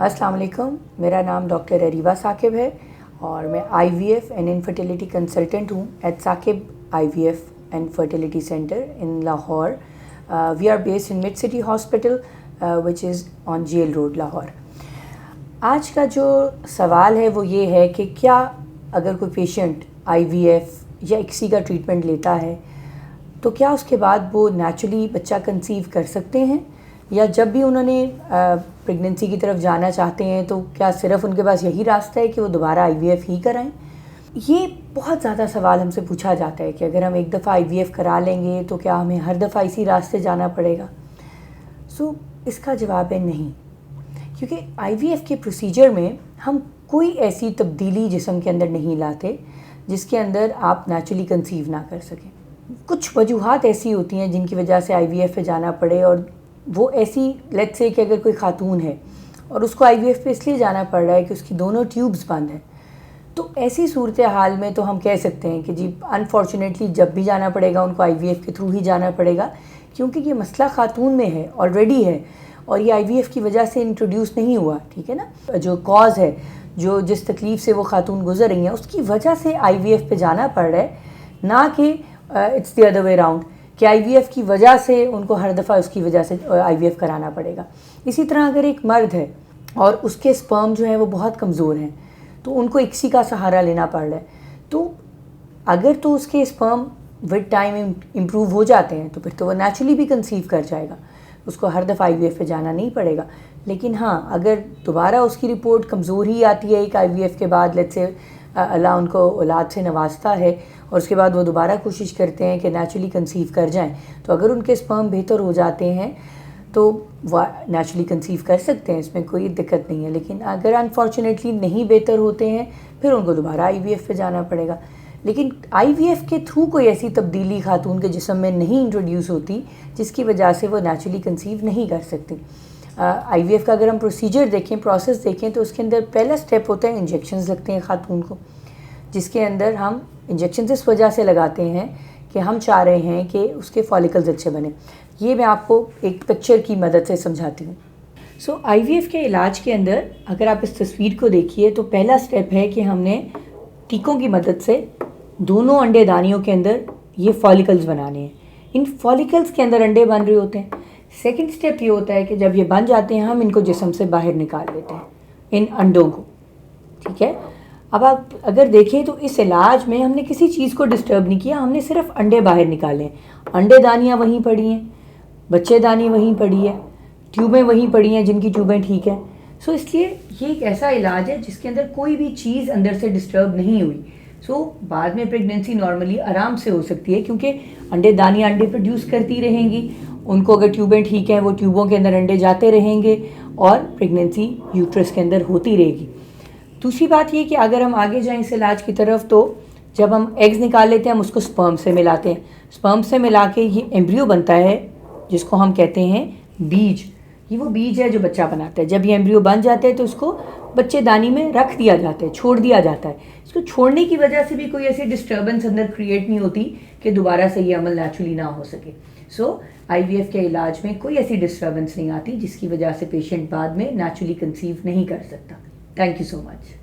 अस्सलाम वालेकुम, मेरा नाम डॉक्टर अरीबा साकिब है और मैं IVF एंड इनफर्टिलिटी कंसल्टेंट हूँ at Saqib IVF and fertility centre in Lahore. We are based in Mid City Hospital which is on Jail Road Lahore. आज का जो सवाल है वो ये है कि क्या अगर कोई पेशेंट IVF या ICSI का ट्रीटमेंट लेता है तो क्या उसके बाद वो नेचुरली बच्चा कंसीव कर सकते हैं, या जब भी उन्होंने प्रेगनेंसी की तरफ जाना चाहते हैं तो क्या सिर्फ उनके पास यही रास्ता है कि वो दोबारा IVF ही कराएं. ये बहुत ज़्यादा सवाल हमसे पूछा जाता है कि अगर हम एक दफ़ा IVF करा लेंगे तो क्या हमें हर दफ़ा इसी रास्ते जाना पड़ेगा. इसका जवाब है नहीं, क्योंकि IVF के प्रोसीजर में हम कोई ऐसी तब्दीली जिस्म के अंदर नहीं लाते जिसके अंदर आप नेचुरली कंसीव ना कर सकें. कुछ वजूहात ऐसी होती हैं जिनकी वजह से IVF पे जाना पड़े, और वो ऐसी लेट्स से कि अगर कोई खातून है और उसको IVF पे इसलिए जाना पड़ रहा है कि उसकी दोनों ट्यूब्स बंद हैं, तो ऐसी सूरत हाल में तो हम कह सकते हैं कि जी अनफॉर्चुनेटली जब भी जाना पड़ेगा उनको IVF के थ्रू ही जाना पड़ेगा, क्योंकि ये मसला खातून में है, ऑलरेडी है, और ये IVF की वजह से इंट्रोड्यूस नहीं हुआ. ठीक है ना, जो कॉज है, जो जिस तकलीफ़ से वो खातून गुजर रही हैं उसकी वजह से IVF पे जाना पड़ रहा है, ना कि it's the other way round कि IVF की वजह से उनको हर दफ़ा उसकी वजह से IVF कराना पड़ेगा. इसी तरह अगर एक मर्द है और उसके स्पर्म जो है वो बहुत कमज़ोर हैं तो उनको ICSI का सहारा लेना पड़ रहा है, तो अगर तो उसके स्पर्म विद टाइम इम्प्रूव हो जाते हैं तो फिर तो वो नेचुरली भी कंसीव कर जाएगा, उसको हर दफ़ा IVF पे जाना नहीं पड़ेगा. लेकिन हाँ, अगर दोबारा उसकी रिपोर्ट कमज़ोर ही आती है एक IVF के बाद, लेट्स से अल्लाह उनको औलाद से नवाजता है और उसके बाद वो दोबारा कोशिश करते हैं कि नेचुरली कंसीव कर जाएं, तो अगर उनके स्पर्म बेहतर हो जाते हैं तो वह नेचुरली कंसीव कर सकते हैं, इसमें कोई दिक्कत नहीं है. लेकिन अगर अनफॉर्चुनेटली नहीं बेहतर होते हैं फिर उनको दोबारा IVF पे जाना पड़ेगा. लेकिन IVF के थ्रू कोई ऐसी तब्दीली खातून के जिस्म में नहीं इंट्रोड्यूस होती जिसकी वजह से वो नेचुरली कंसीव नहीं कर सकती. IVF का अगर हम प्रोसीजर देखें, प्रोसेस देखें, तो उसके अंदर पहला स्टेप होता है इंजेक्शंस लगते हैं खातून को, जिसके अंदर हम इंजेक्शन इस वजह से लगाते हैं कि हम चाह रहे हैं कि उसके फॉलिकल्स अच्छे बने. ये मैं आपको एक पिक्चर की मदद से समझाती हूँ. IVF के इलाज के अंदर अगर आप इस तस्वीर को देखिए तो पहला स्टेप है कि हमने टीकों की मदद से दोनों अंडेदानियों के अंदर ये फॉलिकल्स बनाने हैं. इन फॉलिकल्स के अंदर अंडे बन रहे होते हैं. सेकंड स्टेप ये होता है कि जब ये बन जाते हैं हम इनको जिस्म से बाहर निकाल लेते हैं, इन अंडों को. ठीक है, अब आप अगर देखें तो इस इलाज में हमने किसी चीज़ को डिस्टर्ब नहीं किया, हमने सिर्फ अंडे बाहर निकाले हैं. अंडेदानियाँ वहीं पड़ी हैं, बच्चेदानी वहीं पड़ी है, ट्यूबें वहीं पड़ी हैं जिनकी ट्यूबें ठीक हैं. इसलिए ये एक ऐसा इलाज है जिसके अंदर कोई भी चीज़ अंदर से डिस्टर्ब नहीं हुई. बाद में प्रेगनेंसी नॉर्मली आराम से हो सकती है, क्योंकि अंडेदानियाँ अंडे प्रोड्यूस करती रहेंगी, उनको अगर ट्यूबें ठीक हैं वो ट्यूबों के अंदर अंडे जाते रहेंगे और प्रेगनेंसी यूट्रस के अंदर होती रहेगी. दूसरी बात ये कि अगर हम आगे जाएं इस इलाज की तरफ, तो जब हम एग्स निकाल लेते हैं हम उसको स्पर्म से मिलाते हैं. स्पर्म से मिला के ये एम्ब्रियो बनता है जिसको हम कहते हैं बीज. ये वो बीज है जो बच्चा बनाता है. जब ये एम्ब्रियो बन जाते हैं तो उसको बच्चेदानी में रख दिया जाता है, छोड़ दिया जाता है. इसको छोड़ने की वजह से भी कोई ऐसी डिस्टर्बेंस अंदर क्रिएट नहीं होती कि दोबारा से ये अमल नेचुरली ना हो सके. IVF के इलाज में कोई ऐसी डिस्टर्बेंस नहीं आती जिसकी वजह से पेशेंट बाद में नेचुरली कंसीव नहीं कर सकता. Thank you so much.